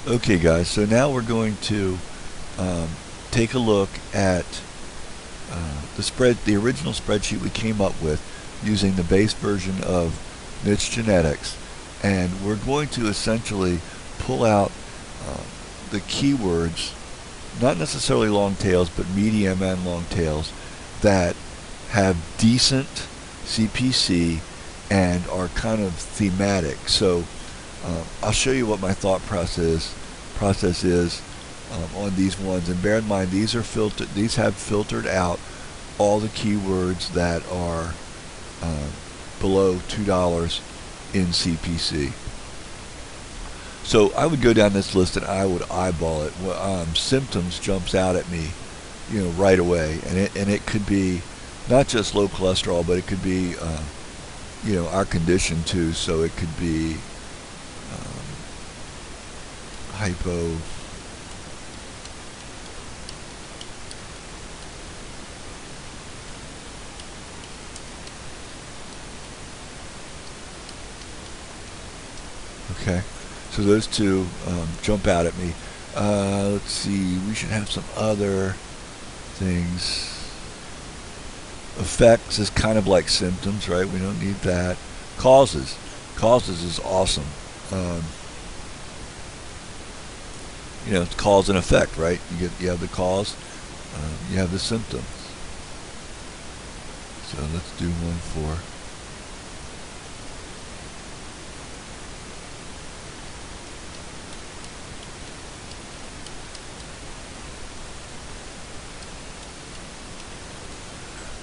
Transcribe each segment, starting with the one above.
Okay, guys, so now we're going to um, take a look at the original spreadsheet we came up with using the base version of Niche Genetics, and we're going to essentially pull out uh, the keywords, not necessarily long tails, but medium and long tails that have decent CPC and are kind of thematic. So I'll show you what my thought process is on these ones, and bear in mind these are filtered. These have filtered out all the keywords that are below $2 in CPC. So I would go down this list and I would eyeball it. Symptoms jumps out at me, right away, and it could be not just low cholesterol, but it could be our condition too. So it could be hypo. Okay, so those two jump out at me. Let's see, we should have some other things. Effects is kind of like symptoms, right? We don't need that. Causes is awesome. It's cause and effect, right? You have the cause, you have the symptoms. So let's do one for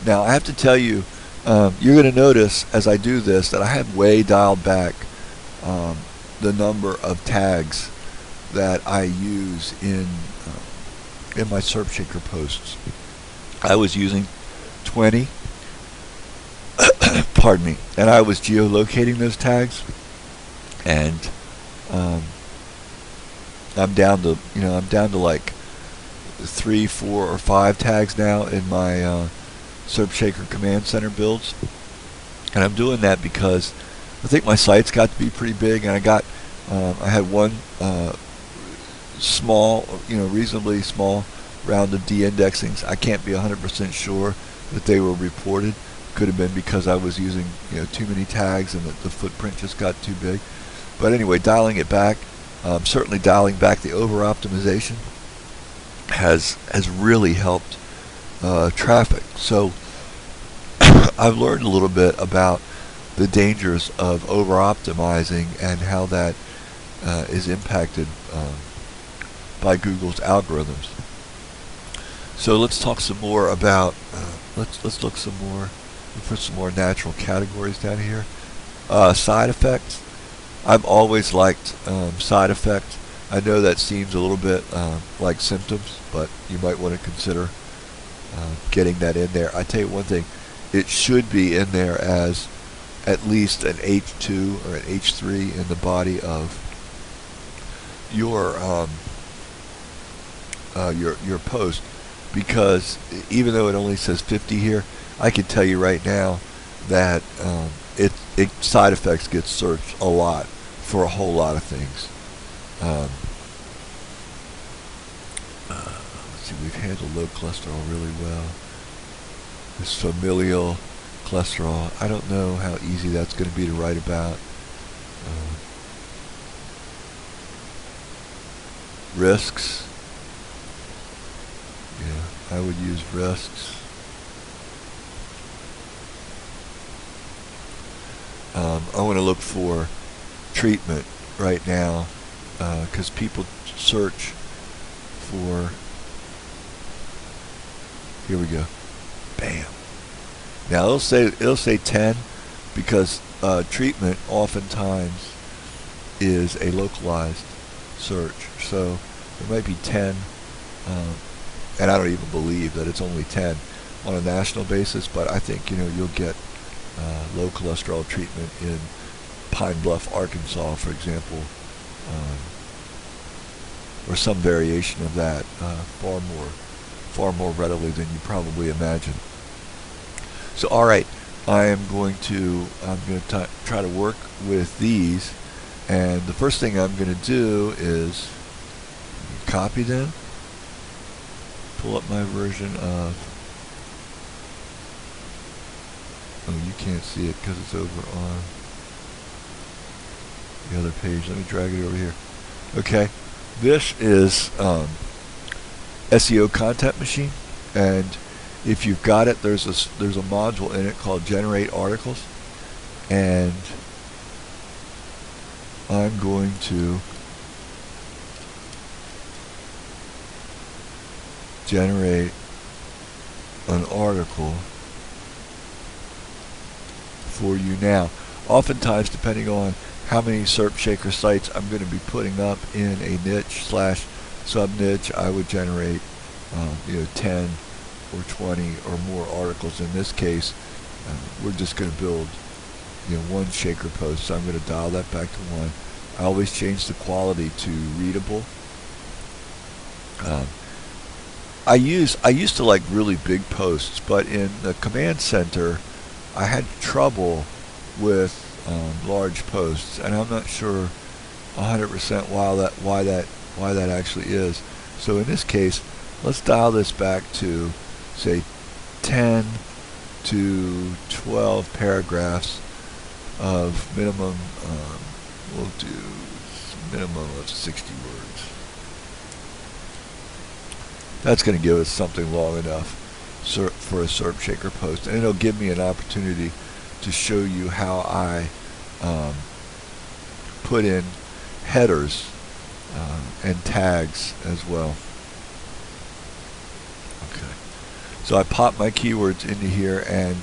now. I have to tell you, you're going to notice as I do this that I have way dialed back the number of tags that I use in my SERPshaker posts. I was using 20, pardon me, and I was geolocating those tags, and I'm down to like 3, 4, or 5 tags now in my SERPshaker command center builds, and I'm doing that because I think my site's got to be pretty big, and I had one small, reasonably small round of de-indexings. I can't be 100% sure that they were reported. Could have been because I was using too many tags and the footprint just got too big. But anyway, dialing it back, certainly dialing back the over-optimization has really helped traffic. So I've learned a little bit about the dangers of over-optimizing and how that is impacted by Google's algorithms. So let's talk some more about let's look some more. We'll put some more natural categories down here. Side effects. I've always liked side effects. I know that seems a little bit like symptoms, but you might want to consider getting that in there. I tell you one thing, it should be in there as at least an H2 or an H3 in the body of your post, because even though it only says 50 here, I can tell you right now that side effects get searched a lot for a whole lot of things. Let's see, we've handled low cholesterol really well. This familial cholesterol, I don't know how easy that's going to be to write about. Risks. Yeah, I would use risks. I want to look for treatment right now because people search for. Here we go. Bam. Now it'll say 10 because treatment oftentimes is a localized search. So there might be 10, and I don't even believe that it's only 10 on a national basis, but I think you'll get low cholesterol treatment in Pine Bluff, Arkansas, for example, or some variation of that, far more readily than you probably imagine. So, all right, I'm going to try to work with these, and the first thing I'm going to do is copy then. Pull up my version of, oh, you can't see it because it's over on the other page. Let me drag it over here. Okay, this is SEO Content Machine, and if you've got it, there's a module in it called Generate Articles, and I'm going to generate an article for you now. Oftentimes, depending on how many SERP Shaker sites I'm going to be putting up in a niche slash sub niche, I would generate 10 or 20 or more articles. In this case, we're just going to build one Shaker post, so I'm going to dial that back to 1. I always change the quality to readable. I used to like really big posts, but in the command center I had trouble with large posts, and I'm not sure 100% why that actually is. So in this case, let's dial this back to say 10 to 12 paragraphs of minimum. We'll do minimum of 60 words. That's going to give us something long enough for a SERP Shaker post, and it'll give me an opportunity to show you how I put in headers and tags as well. Okay, so I pop my keywords into here, and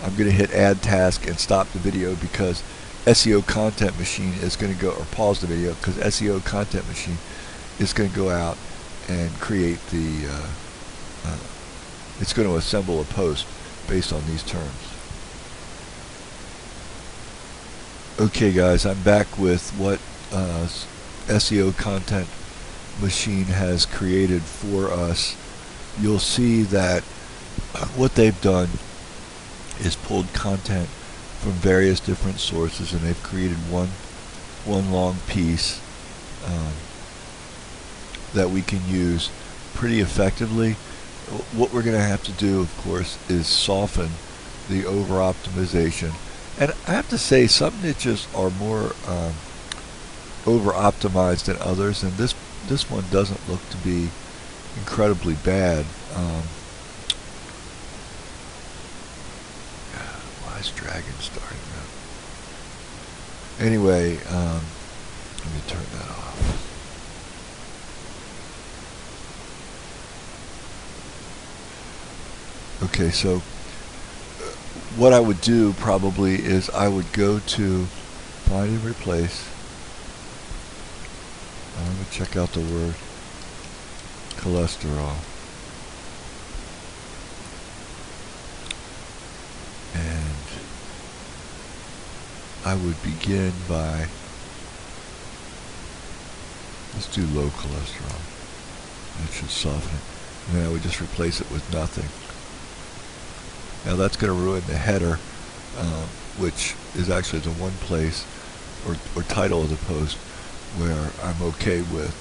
I'm going to hit Add Task and stop the video because SEO Content Machine is going to go, or pause the video because SEO Content Machine is going to go out and create the, it's going to assemble a post based on these terms. Okay guys, I'm back with what SEO Content Machine has created for us. You'll see that what they've done is pulled content from various different sources, and they've created one long piece that we can use pretty effectively. What we're going to have to do, of course, is soften the over-optimization. And I have to say, some niches are more over-optimized than others, and this one doesn't look to be incredibly bad. Why is Dragon starting up? Anyway, let me turn that off. Okay, so what I would do probably is I would go to find and replace. I'm going to check out the word cholesterol. And I would begin by, let's do low cholesterol. That should soften it. And then I would just replace it with nothing. Now that's going to ruin the header, which is actually the one place, or title of the post, where I'm okay with,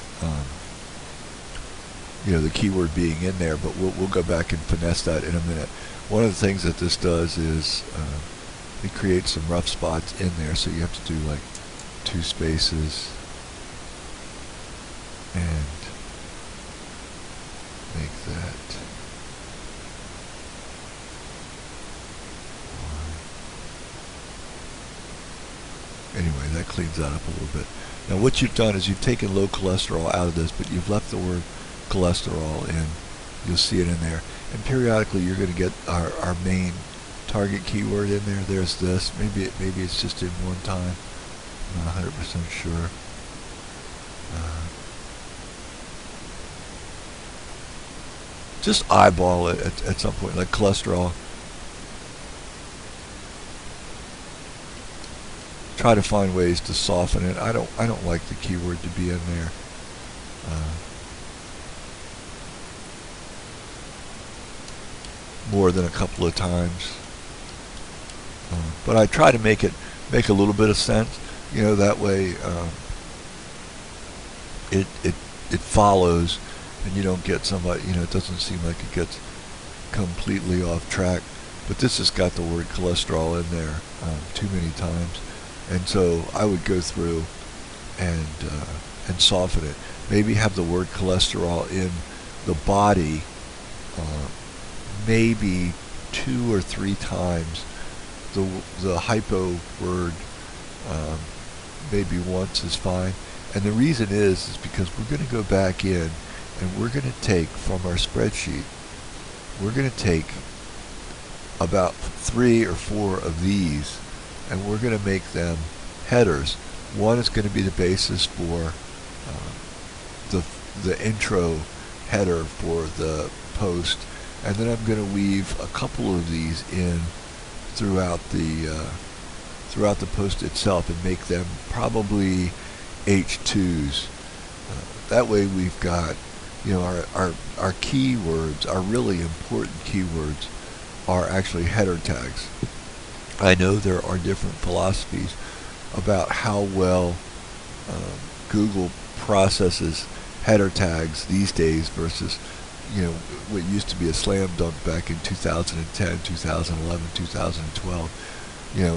the keyword being in there. But we'll go back and finesse that in a minute. One of the things that this does is it creates some rough spots in there, so you have to do like 2 spaces and make that. Anyway, that cleans that up a little bit. Now what you've done is you've taken low cholesterol out of this, but you've left the word cholesterol in. You'll see it in there. And periodically you're going to get our main target keyword in there. There's this. Maybe it's just in one time. I'm not 100% sure. Just eyeball it at some point, like cholesterol. Try to find ways to soften it. I don't like the keyword to be in there. More than a couple of times. But I try to make a little bit of sense. That way it it follows, and you don't get somebody, it doesn't seem like it gets completely off track. But this has got the word cholesterol in there too many times, and so I would go through and soften it. Maybe have the word cholesterol in the body maybe 2 or 3 times. The hypo word maybe once is fine. And the reason is because we're going to go back in and we're going to take from our spreadsheet, we're going to take about 3 or 4 of these and we're going to make them headers. One is going to be the basis for the intro header for the post, and then I'm going to weave a couple of these in throughout the post itself and make them probably H2s. That way we've got, our keywords, our really important keywords are actually header tags. I know there are different philosophies about how well Google processes header tags these days versus what used to be a slam dunk back in 2010, 2011, 2012.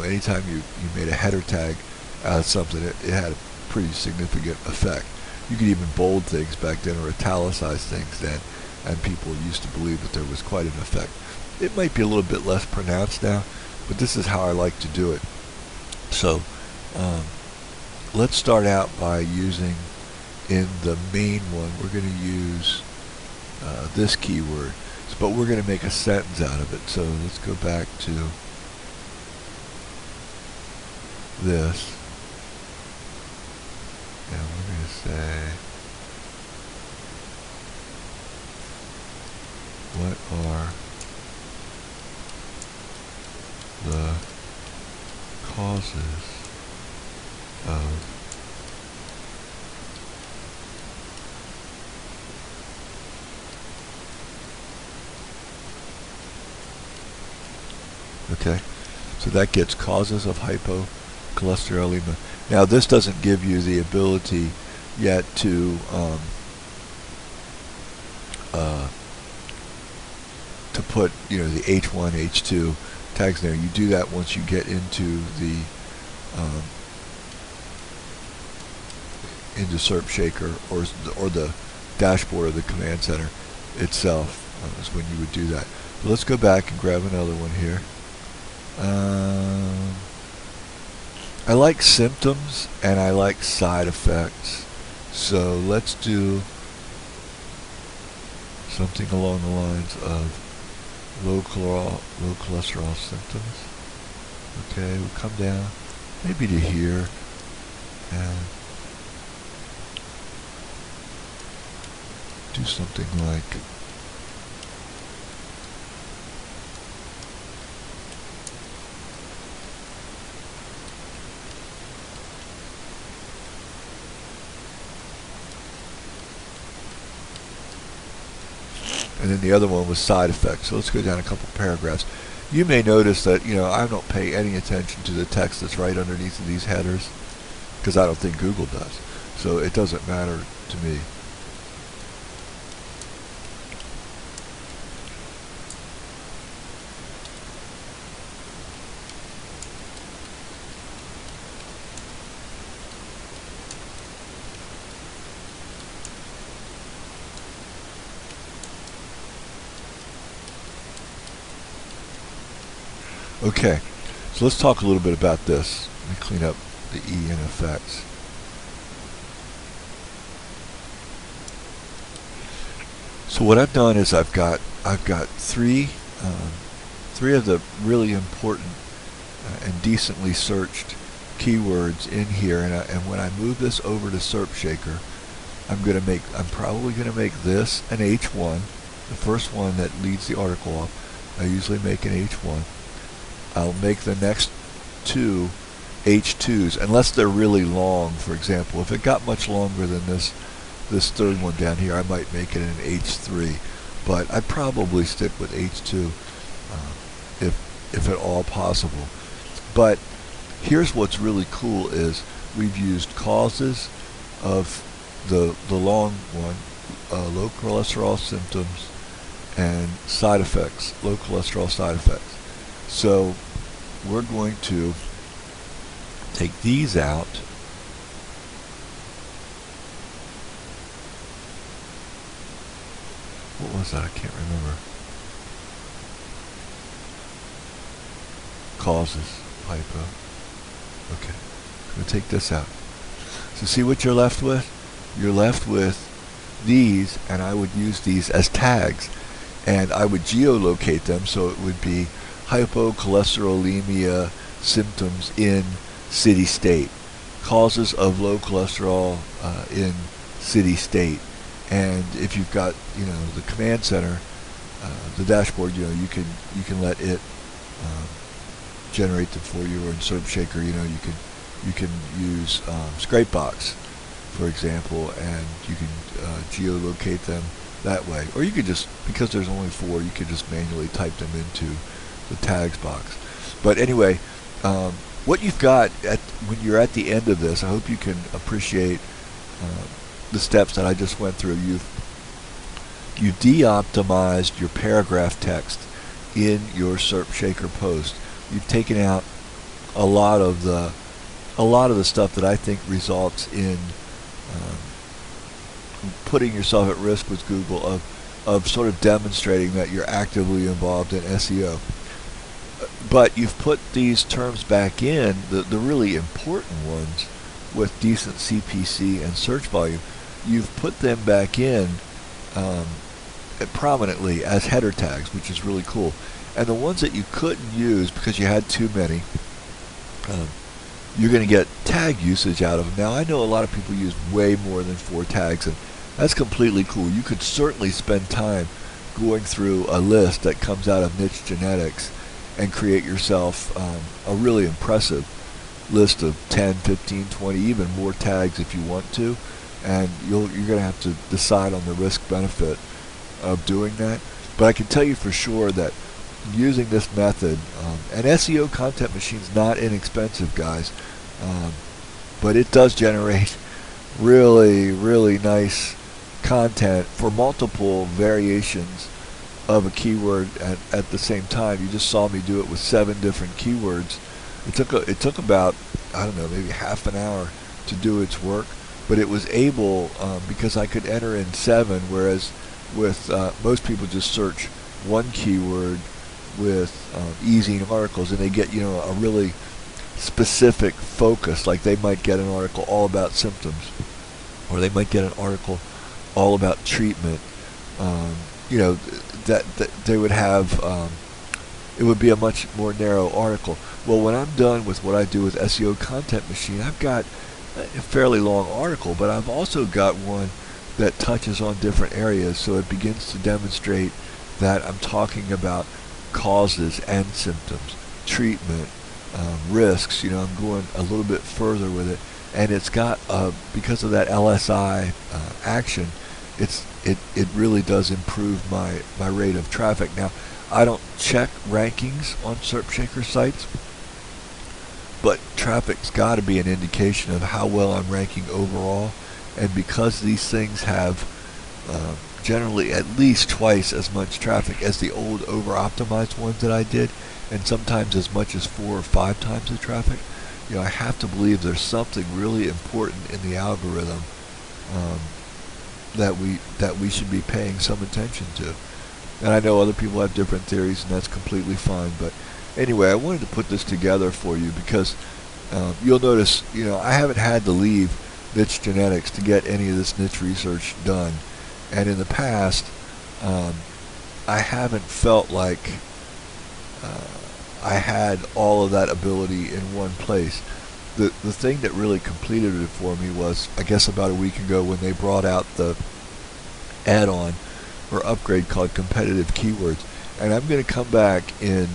Anytime you made a header tag out of something, it had a pretty significant effect. You could even bold things back then or italicize things then, and people used to believe that there was quite an effect. It might be a little bit less pronounced now, but this is how I like to do it. So let's start out by using, in the main one, we're going to use this keyword, but we're going to make a sentence out of it. So let's go back to this, and we're going to say, what are the causes of okay, so that gets causes of hypocholesterolemia. Now this doesn't give you the ability yet to put the H1, H2 tags there. You do that once you get into the into SERP Shaker or the dashboard of the command center itself is when you would do that. So let's go back and grab another one here. I like symptoms and I like side effects, so let's do something along the lines of low cholesterol symptoms. Okay, we'll come down maybe to here and do something like and then the other one was side effects. So let's go down a couple paragraphs. You may notice that I don't pay any attention to the text that's right underneath of these headers because I don't think Google does. So it doesn't matter to me. Okay, so let's talk a little bit about this. Let me clean up the E in effects. So what I've done is I've got three of the really important and decently searched keywords in here, and when I move this over to SERP Shaker, I'm probably gonna make this an H1, the first one that leads the article off. I usually make an H1. I'll make the next 2 H2s, unless they're really long. For example, if it got much longer than this third one down here, I might make it an H3, but I'd probably stick with H2 if at all possible. But here's what's really cool is we've used causes of the long one, low cholesterol symptoms and side effects, low cholesterol side effects. So we're going to take these out. What was that? I can't remember. Causes hypo. Okay, I'm going to take this out. So see what you're left with? You're left with these, and I would use these as tags, and I would geolocate them, so it would be hypocholesterolemia symptoms in city-state, causes of low cholesterol in city-state. And if you've got, the command center, the dashboard, you can let it generate them for you, or in SERPshaker, you can use Scrapebox, for example, and you can geolocate them that way. Or you could just, because there's only 4, you could just manually type them into the tags box. But anyway, what you've got when you're at the end of this, I hope you can appreciate the steps that I just went through. You've de-optimized your paragraph text in your SERPshaker post. You've taken out a lot of the stuff that I think results in putting yourself at risk with Google of sort of demonstrating that you're actively involved in SEO. But you've put these terms back in, the really important ones with decent CPC and search volume. You've put them back in prominently as header tags, which is really cool. And the ones that you couldn't use because you had too many, you're going to get tag usage out of them. Now, I know a lot of people use way more than 4 tags, and that's completely cool. You could certainly spend time going through a list that comes out of Niche Genetics and create yourself a really impressive list of 10, 15, 20, even more tags if you want to. And you're going to have to decide on the risk-benefit of doing that. But I can tell you for sure that using this method, and SEO Content Machine's not inexpensive, guys, but it does generate really, really nice content for multiple variations of a keyword at the same time. You just saw me do it with 7 different keywords. It took about, I don't know, maybe half an hour to do its work, but it was able, because I could enter in 7, whereas with most people just search one keyword with easing articles, and they get a really specific focus. Like they might get an article all about symptoms, or they might get an article all about treatment. That they would have, it would be a much more narrow article. Well, when I'm done with what I do with SEO Content Machine, I've got a fairly long article, but I've also got one that touches on different areas, so it begins to demonstrate that I'm talking about causes and symptoms, treatment, risks. I'm going a little bit further with it, and it's got because of that LSI action, it really does improve my rate of traffic. Now, I don't check rankings on SERPshaker sites, but traffic's got to be an indication of how well I'm ranking overall. And because these things have generally at least twice as much traffic as the old over-optimized ones that I did, and sometimes as much as 4 or 5 times the traffic, I have to believe there's something really important in the algorithm that we should be paying some attention to. And I know other people have different theories, and that's completely fine. But anyway, I wanted to put this together for you because you'll notice, I haven't had to leave Niche Genetics to get any of this niche research done. And in the past, I haven't felt like I had all of that ability in one place. The thing that really completed it for me was, I guess about a week ago, when they brought out the add-on or upgrade called Competitive Keywords. And I'm going to come back in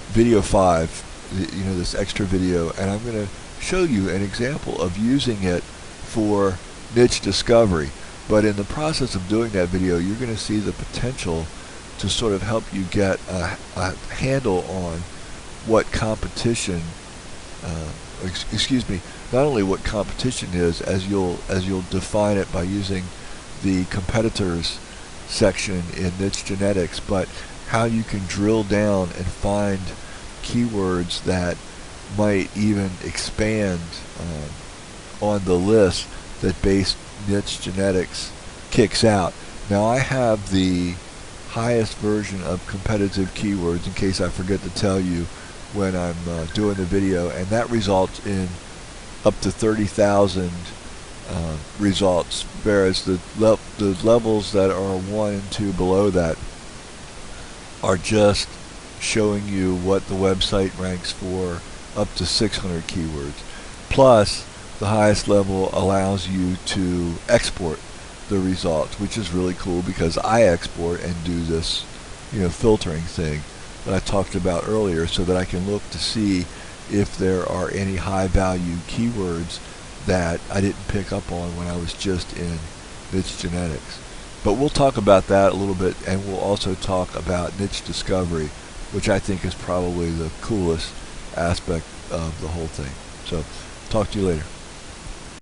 video 5, this extra video, and I'm going to show you an example of using it for niche discovery. But in the process of doing that video, you're going to see the potential to sort of help you get a handle on what competition excuse me, not only what competition is, as you'll define it by using the competitors section in Niche Genetics, but how you can drill down and find keywords that might even expand on the list that base Niche Genetics kicks out. Now I have the highest version of competitive keywords in case I forget to tell you when I'm doing the video, and that results in up to 30,000 results, whereas the levels that are 1 and 2 below that are just showing you what the website ranks for up to 600 keywords. Plus, the highest level allows you to export the results, which is really cool because I export and do this, filtering thing that I talked about earlier, so that I can look to see if there are any high value keywords that I didn't pick up on when I was just in Niche Genetics. But we'll talk about that a little bit, and we'll also talk about niche discovery, which I think is probably the coolest aspect of the whole thing. So, talk to you later.